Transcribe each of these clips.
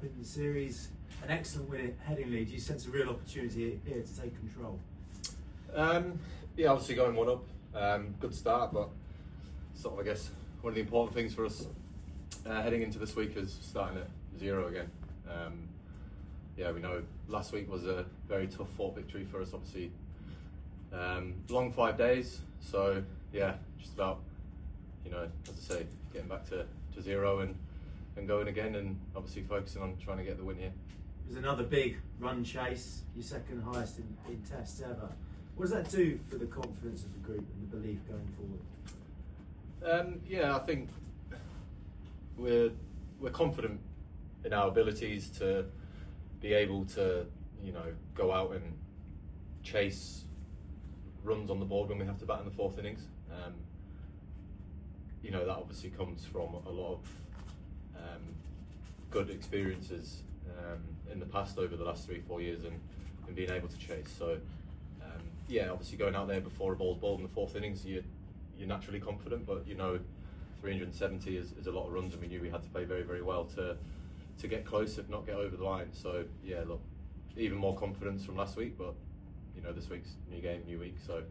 in the series, an excellent win at heading lead. You sense a real opportunity here to take control? Yeah, obviously going 1 up, good start, but sort of I guess one of the important things for us heading into this week is starting at 0 again. Yeah, we know last week was a very tough fought victory for us, obviously. Long 5 days, so yeah, just about, you know, as I say, getting back to 0 and going again, and obviously focusing on trying to get the win here. It was another big run chase, your second highest in tests ever. What does that do for the confidence of the group and the belief going forward? Yeah, I think we're confident in our abilities to be able to, you know, go out and chase runs on the board when we have to bat in the 4th innings. You know, that obviously comes from a lot of good experiences in the past over the last 3-4 years and being able to chase. So yeah, obviously going out there before a ball's bowled in the 4th innings, you're naturally confident, but you know 370 is a lot of runs, and we knew we had to play very, very well to get close, if not get over the line. So yeah, look, even more confidence from last week, but you know, this week's new game, new week, so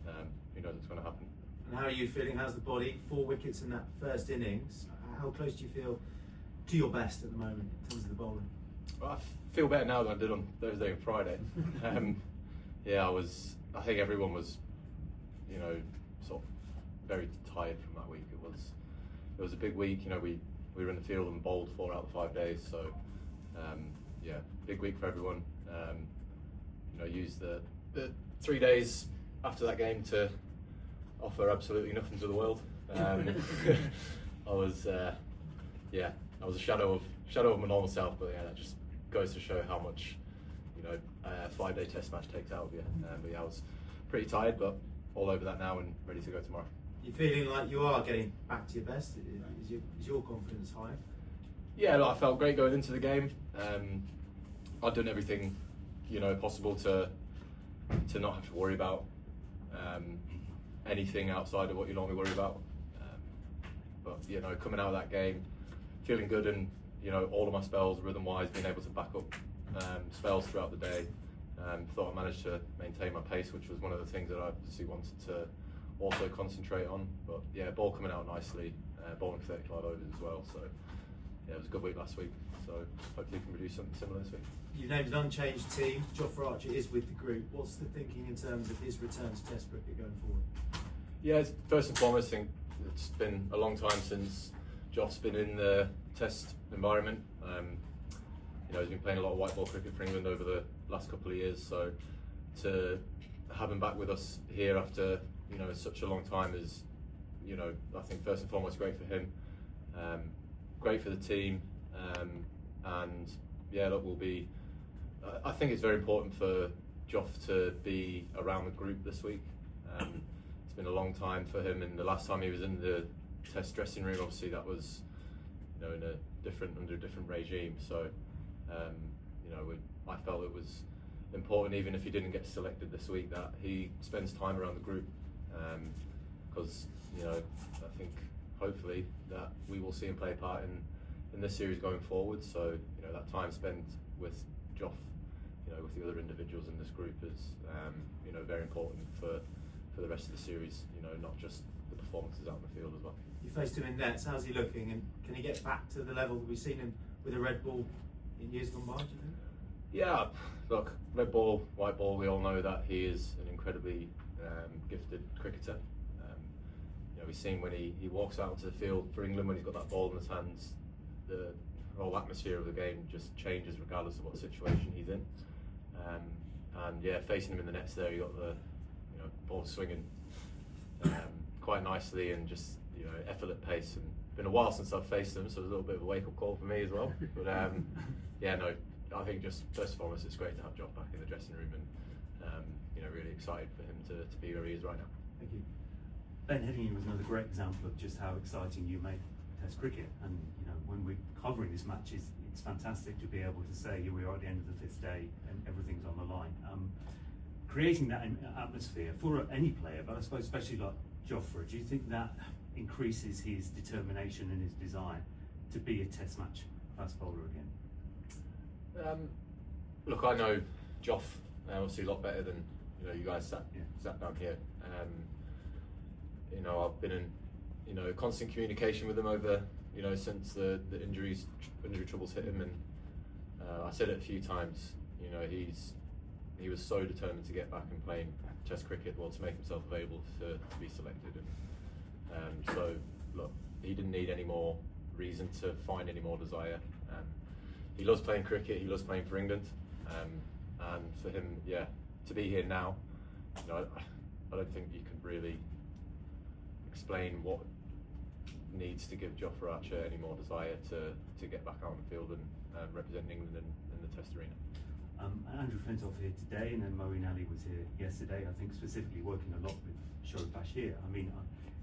who knows what's going to happen. And how are you feeling? How's the body? 4 wickets in that first innings. How close do you feel to your best at the moment in terms of the bowling? Well, I feel better now than I did on Thursday and Friday. Yeah, I think everyone was, you know, sort of very tired from that week. It was a big week. You know, we were in the field and bowled 4 out of the 5 days. So yeah, big week for everyone. You know, used the 3 days after that game to offer absolutely nothing to the world. I was a shadow of my normal self, but yeah, that just goes to show how much, you know, a 5-day test match takes out of you. But yeah, I was pretty tired, but all over that now and ready to go tomorrow. You feeling like you are getting back to your best? Is your confidence high? Yeah, look, I felt great going into the game. I'd done everything, you know, possible to not have to worry about anything outside of what you normally worry about. But you know, coming out of that game, feeling good, and you know, all of my spells, rhythm-wise, being able to back up spells throughout the day. Thought I managed to maintain my pace, which was one of the things that I obviously wanted to also concentrate on. But yeah, ball coming out nicely, bowling 35 overs as well. So yeah, it was a good week last week. So hopefully we can produce something similar this week. You've named an unchanged team. Jofra Archer is with the group. What's the thinking in terms of his return to Test cricket going forward? Yeah, first and foremost, I think it's been a long time since Joff's been in the Test environment. You know, he's been playing a lot of white ball cricket for England over the last couple of years. So to have him back with us here after, you know, such a long time is, you know, I think first and foremost great for him, great for the team, and yeah, look, we'll be. I think it's very important for Joff to be around the group this week. It's been a long time for him, and the last time he was in the Test dressing room, obviously that was, you know, under a different regime. So, you know, I felt it was important, even if he didn't get selected this week, that he spends time around the group, because you know, I think hopefully that we will see him play a part in this series going forward. So you know, that time spent with Joff, you know, with the other individuals in this group is you know, very important for the rest of the series. You know, not just the performances out in the field as well. You faced him in nets. How's he looking, and can he get back to the level that we've seen him with a red ball in years gone by, do you think? Yeah, look, red ball, white ball, we all know that he is an incredibly gifted cricketer. You know, we've seen when he walks out onto the field for England, when he's got that ball in his hands, the whole atmosphere of the game just changes regardless of what situation he's in. And yeah, facing him in the nets there, you got the, you know, ball swinging quite nicely, and just, you know, effortless pace. And it's been a while since I've faced him, so it was a little bit of a wake-up call for me as well. But yeah, no, I think just first and foremost, it's great to have Joff back in the dressing room, and you know, really excited for him to be where he is right now. Thank you. Ben Headingley was another great example of just how exciting you make Test cricket, and you know, when we're covering this match, it's fantastic to be able to say here we are at the end of the 5th day and everything's on the line. Creating that atmosphere for any player, but I suppose especially like Jofra, do you think that increases his determination and his desire to be a Test match fast bowler again? Look, I know Joff obviously a lot better than you guys sat down here. I've been in constant communication with him over since the injury troubles hit him, and I said it a few times. He was so determined to get back and playing Test cricket, to make himself available to be selected. And so look, he didn't need any more reason to find any more desire. He loves playing cricket. He loves playing for England, and for him, to be here now, I don't think you can really explain what needs to give Jofra Archer any more desire to get back out on the field and represent England in the Test arena. Andrew Flintoff here today, and then Moeen Ali was here yesterday. I think specifically working a lot with Shoaib Bashir. I mean,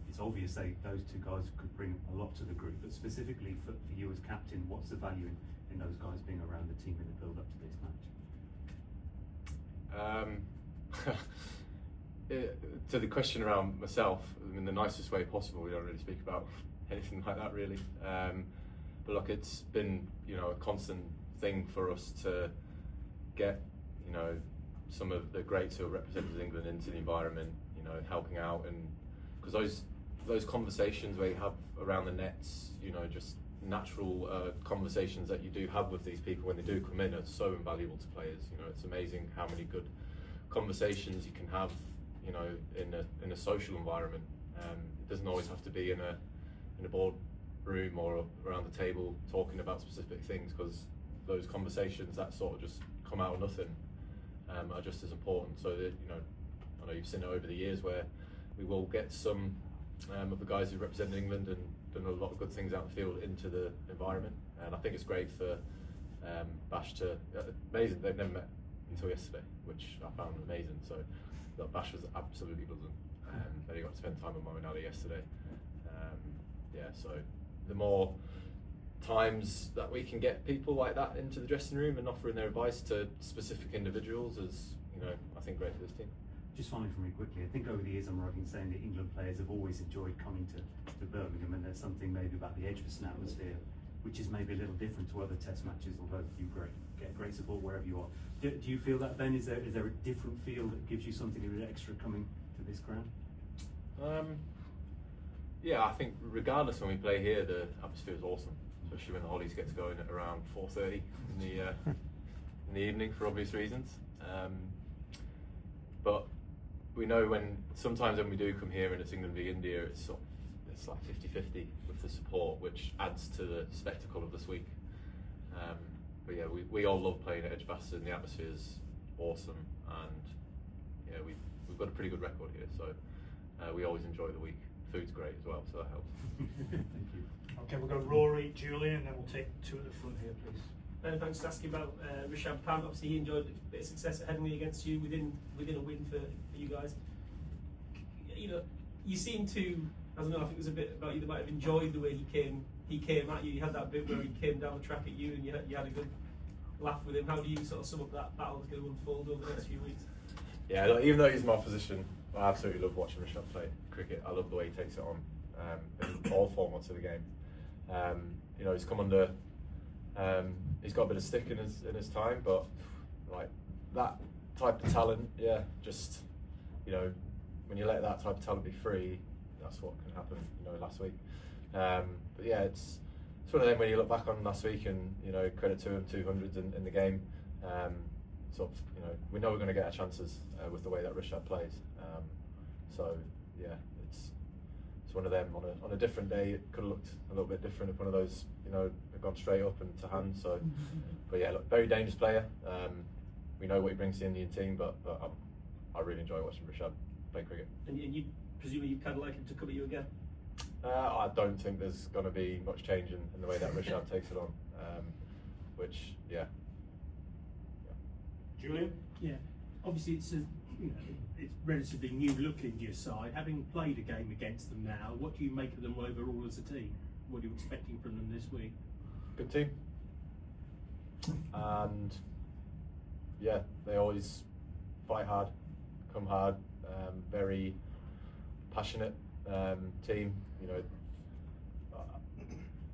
it's obvious that those two guys could bring a lot to the group, but specifically for you as captain, what's the value in those guys being around the team in the build up to this match? To the question around myself, in the nicest way possible, we don't really speak about anything like that really. But look, it's been a constant thing for us to get some of the greats who have represented England into the environment, helping out, and because those conversations where you have around the nets, just natural conversations that you do have with these people when they do come in are so invaluable to players. It's amazing how many good conversations you can have in a social environment. It doesn't always have to be in a board room or around the table talking about specific things, because those conversations that sort of just come out of nothing are just as important. So that I know you've seen it over the years where we will get some of the guys who represent England and done a lot of good things out in the field into the environment, and I think it's great for Bash to amazing. They've never met until yesterday, which I found amazing. So look, Bash was absolutely buzzing, and he got to spend time with Moeen Ali yesterday. So the more times that we can get people like that into the dressing room and offering their advice to specific individuals is, I think great for this team. Just finally from me quickly, I think over the years I'm right in saying that England players have always enjoyed coming to Birmingham, and there's something maybe about the Edgbaston atmosphere which is maybe a little different to other Test matches, although you get great support wherever you are. Do you feel that, Ben? Is there a different feel that gives you something a bit extra coming to this ground? I think regardless when we play here, the atmosphere is awesome, especially when the Hollies get to go in at around 4:30 in the evening for obvious reasons. But we know sometimes when we do come here and it's England v India, it's like 50-50 with the support, which adds to the spectacle of this week. But we all love playing at Edgbaston. The atmosphere is awesome, and we've got a pretty good record here, so we always enjoy the week. Food's great as well, so that helps. Thank you. Okay, we'll go Rory, Julian, and then we'll take two at the front here, please. Ben, thanks for asking about Rishabh Pant. Obviously, he enjoyed a bit of success at Headingley against you within a win for you guys. You seem to, I don't know, I think there's a bit about you that might have enjoyed the way he came at you. You had that bit where he came down the track at you, and you had a good laugh with him. How do you sort of sum up that battle that's going to unfold over the next few weeks? Yeah, look, even though he's in my opposition, I absolutely love watching Rishabh play cricket. I love the way he takes it on in all formats of the game. He's come under. He's got a bit of stick in his time, but like that type of talent, just when you let that type of talent be free, that's what can happen. Last week, but it's one of them when you look back on last week and credit to him, 200s in the game. We know we're going to get our chances with the way that Rishabh plays. It's one of them. On a different day, it could have looked a little bit different if one of those had gone straight up and to hand. So, but look, very dangerous player. We know what he brings to the Indian team, but I really enjoy watching Rishabh play cricket. And you presumably you kind of like him to come at you again? I don't think there's going to be much change in the way that Rishabh takes it on. Julian? Yeah, obviously it's relatively new look into your side. Having played a game against them now, what do you make of them overall as a team? What are you expecting from them this week? Good team, and they always fight hard, come hard, very passionate team.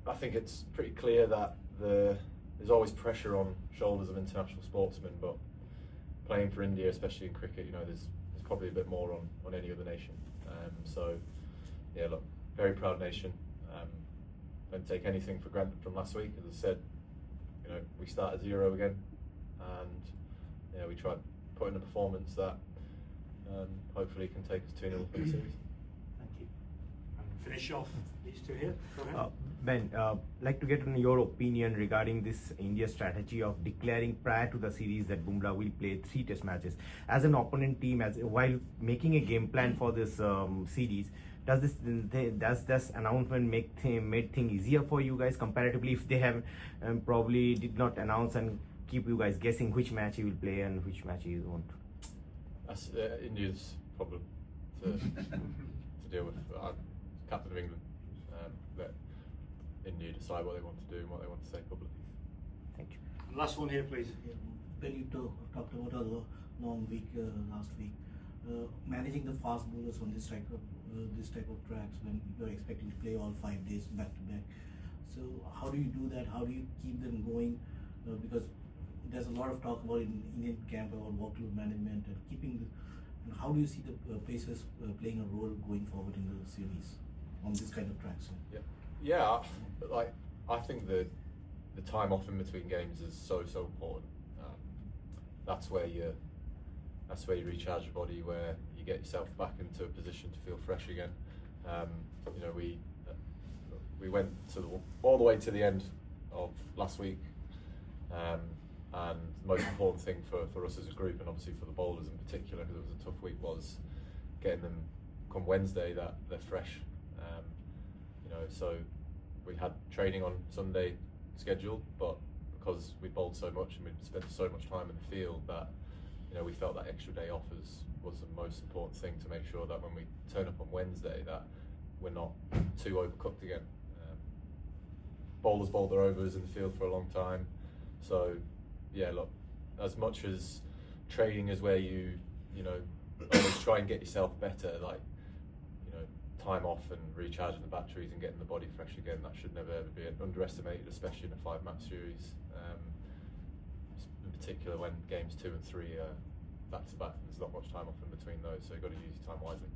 I think it's pretty clear that the there's always pressure on shoulders of international sportsmen, but playing for India, especially in cricket, you know, there's probably a bit more on any other nation. So yeah, look, very proud nation. Don't take anything for granted from last week. As I said, you know, we start at 0 again, and yeah, we tried put in a performance that hopefully can take us 2-0 for the series. Thank you. And finish off these two here. Go ahead. Ben, like to get your opinion regarding this India strategy of declaring prior to the series that Bumrah will play 3 test matches. As an opponent team, while making a game plan for this series, does this announcement made things easier for you guys comparatively if they have probably did not announce and keep you guys guessing which match he will play and which match he won't? That's India's problem to deal with. I'm captain of England. Let India decide what they want to do and what they want to say publicly. Thank you. And last one here, please. When you talked about a long week last week, managing the fast bowlers on this type of tracks when you're expecting to play all 5 days back to back. So how do you do that? How do you keep them going? Because there's a lot of talk about in Indian camp about workload management and keeping and how do you see the pacers playing a role going forward in the series on this kind of tracks? Yeah, like I think the time off in between games is so important. That's where you recharge your body, where you get yourself back into a position to feel fresh again. You know, we went all the way to the end of last week, and the most important thing for us as a group, and obviously for the bowlers in particular, because it was a tough week, was getting them come Wednesday that they're fresh. You know, so we had training on Sunday scheduled, but because we bowled so much and we'd spent so much time in the field, that you know, we felt that extra day off was the most important thing to make sure that when we turn up on Wednesday that we're not too overcooked again. Bowlers bowled their overs in the field for a long time, so yeah, look, as much as training is where you know, always try and get yourself better, like, you know, time off and recharging the batteries and getting the body fresh again, that should never ever be underestimated, especially in a 5-match series. In particular when games 2 and 3 are back to back, there's not much time off in between those, so you've got to use your time wisely.